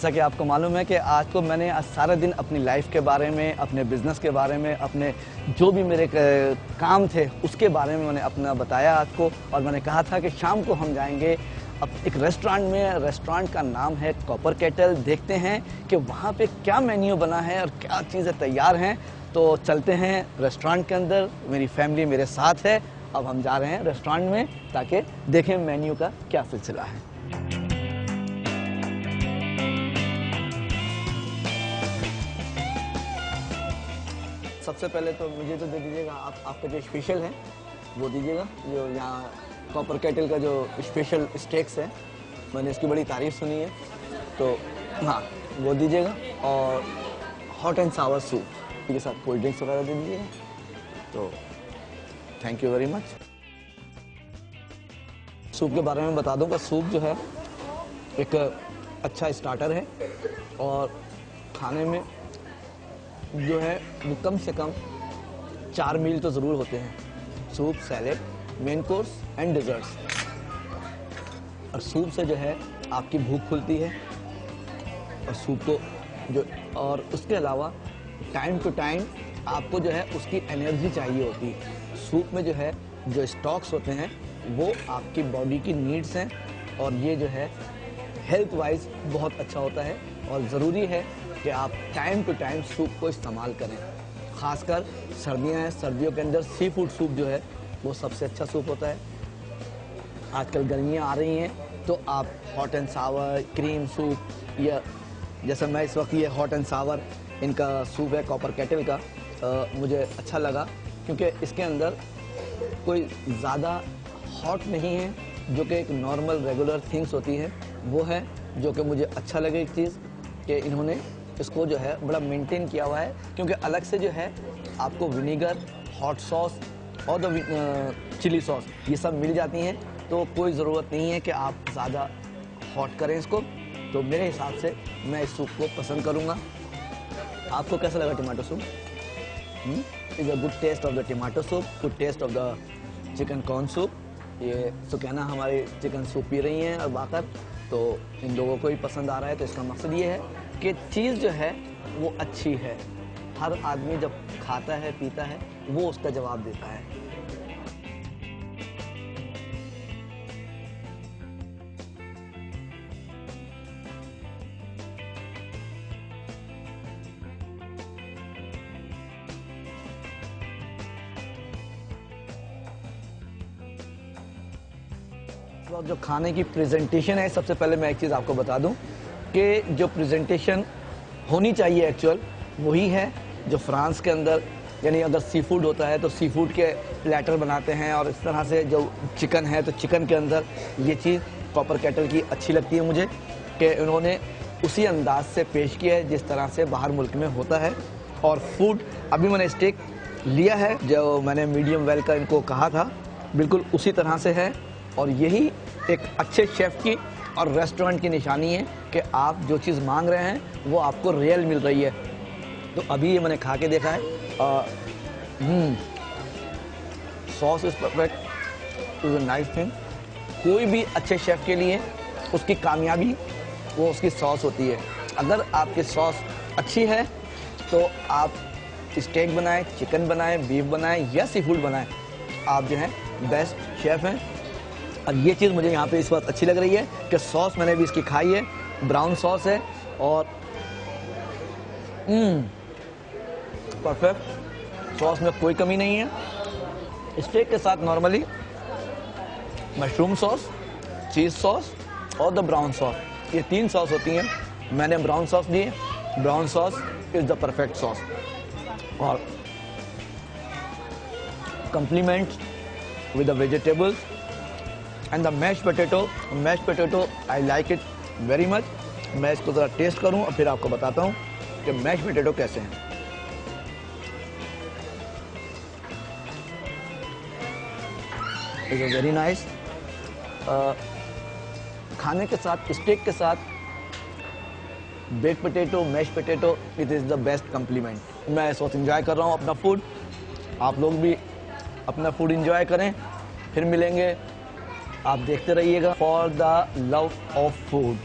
जैसा कि आपको मालूम है कि आज को मैंने आज सारा दिन अपनी लाइफ के बारे में, अपने बिजनेस के बारे में, अपने जो भी मेरे काम थे उसके बारे में मैंने अपना बताया आज को। और मैंने कहा था कि शाम को हम जाएंगे अब एक रेस्टोरेंट में। रेस्टोरेंट का नाम है कॉपर केटल। देखते हैं कि वहाँ पे क्या मेन्यू बना है और क्या चीज़ें तैयार हैं। तो चलते हैं रेस्टोरेंट के अंदर, मेरी फैमिली मेरे साथ है। अब हम जा रहे हैं रेस्टोरेंट में ताकि देखें मेन्यू का क्या सिलसिला है। सबसे पहले तो मुझे तो दे दीजिएगा आपका जो स्पेशल है वो दीजिएगा। जो यहाँ कॉपर केटल का जो स्पेशल स्टेक्स है, मैंने इसकी बड़ी तारीफ सुनी है, तो हाँ वो दीजिएगा। और हॉट एंड सावर सूप के साथ कोल्ड ड्रिंक्स वगैरह दे दीजिएगा। तो thank you very much. Soup के बारे में बता दूं कि सूप जो है एक अच्छा स्टार्टर है और खाने में जो है वो कम से कम 4 मील तो ज़रूर होते हैं। Soup, salad, main course and desserts. और सूप से जो है आपकी भूख खुलती है और सूप को जो, और उसके अलावा टाइम टू टाइम आपको जो है उसकी एनर्जी चाहिए होती है। सूप में जो है जो स्टॉक्स होते हैं वो आपकी बॉडी की नीड्स हैं और ये जो है हेल्थ वाइज बहुत अच्छा होता है। और ज़रूरी है कि आप टाइम टू टाइम सूप को इस्तेमाल करें। ख़ासकर सर्दियाँ हैं, सर्दियों के अंदर सी फूड सूप जो है वो सबसे अच्छा सूप होता है। आजकल गर्मियाँ आ रही हैं तो आप hot and Sawar, cream soup, या जैसे मैं इस वक्त ये हॉट एंड सावर इनका सूप है कॉपर केटल का, मुझे अच्छा लगा क्योंकि इसके अंदर कोई ज़्यादा हॉट नहीं है, जो कि एक नॉर्मल रेगुलर थिंग्स होती है वो है। जो कि मुझे अच्छा लगे एक चीज़ कि इन्होंने इसको जो है बड़ा मेंटेन किया हुआ है, क्योंकि अलग से जो है आपको विनीगर, हॉट सॉस और चिली सॉस ये सब मिल जाती हैं, तो कोई ज़रूरत नहीं है कि आप ज़्यादा हॉट करें इसको। तो मेरे हिसाब से मैं इस सूप को पसंद करूँगा। आपको कैसा लगा tomato soup? Is a good taste of the tomato soup, good taste of the chicken corn soup. ये सुकैना हमारे चिकन सूप पी रही हैं और बाकर, तो इन लोगों को ही पसंद आ रहा है। तो इसका मकसद ये है कि चीज़ जो है वो अच्छी है। हर आदमी जब खाता है, पीता है, वो उसका जवाब देता है। तो जो खाने की प्रेजेंटेशन है, सबसे पहले मैं एक चीज़ आपको बता दूं कि जो प्रेजेंटेशन होनी चाहिए एक्चुअल वही है जो फ्रांस के अंदर, यानी अगर सी फूड होता है तो सी फूड के प्लेटर बनाते हैं, और इस तरह से जो चिकन है तो चिकन के अंदर ये चीज़ कॉपर केटल की अच्छी लगती है मुझे कि उन्होंने उसी अंदाज से पेश किया है जिस तरह से बाहर मुल्क में होता है। और फूड अभी मैंने स्टेक लिया है जो मैंने मीडियम वेल का इनको कहा था, बिल्कुल उसी तरह से है। और यही एक अच्छे शेफ़ की और रेस्टोरेंट की निशानी है कि आप जो चीज़ मांग रहे हैं वो आपको रियल मिल रही है। तो अभी ये मैंने खा के देखा है, sauce is perfect, is a nice thing. कोई भी अच्छे शेफ़ के लिए उसकी कामयाबी वो उसकी सॉस होती है। अगर आपकी सॉस अच्छी है तो आप स्टेक बनाएं, चिकन बनाएं, बीफ बनाएं या सी फूड बनाएं, आप जो है बेस्ट शेफ़ हैं। और ये चीज़ मुझे यहाँ पे इस वक्त अच्छी लग रही है कि सॉस मैंने भी इसकी खाई है, ब्राउन सॉस है और परफेक्ट, सॉस में कोई कमी नहीं है। स्टेक के साथ नॉर्मली मशरूम सॉस, चीज़ सॉस और द ब्राउन सॉस, ये 3 सॉस होती हैं। मैंने ब्राउन सॉस दी है। Brown sauce is the perfect sauce. और complement with the vegetables and the mash potato I like it very much. मैं इसको ज़रा टेस्ट करूं और फिर आपको बताता हूं कि मैश पोटैटो कैसे हैं। Is a very nice. खाने के साथ, स्टेक के साथ bake potato, mash potato, it is the best complement. मैं इस वक्त इंजॉय कर रहा हूँ अपना फूड, आप लोग भी अपना फूड इंजॉय करें। फिर मिलेंगे, आप देखते रहिएगा for the love of food.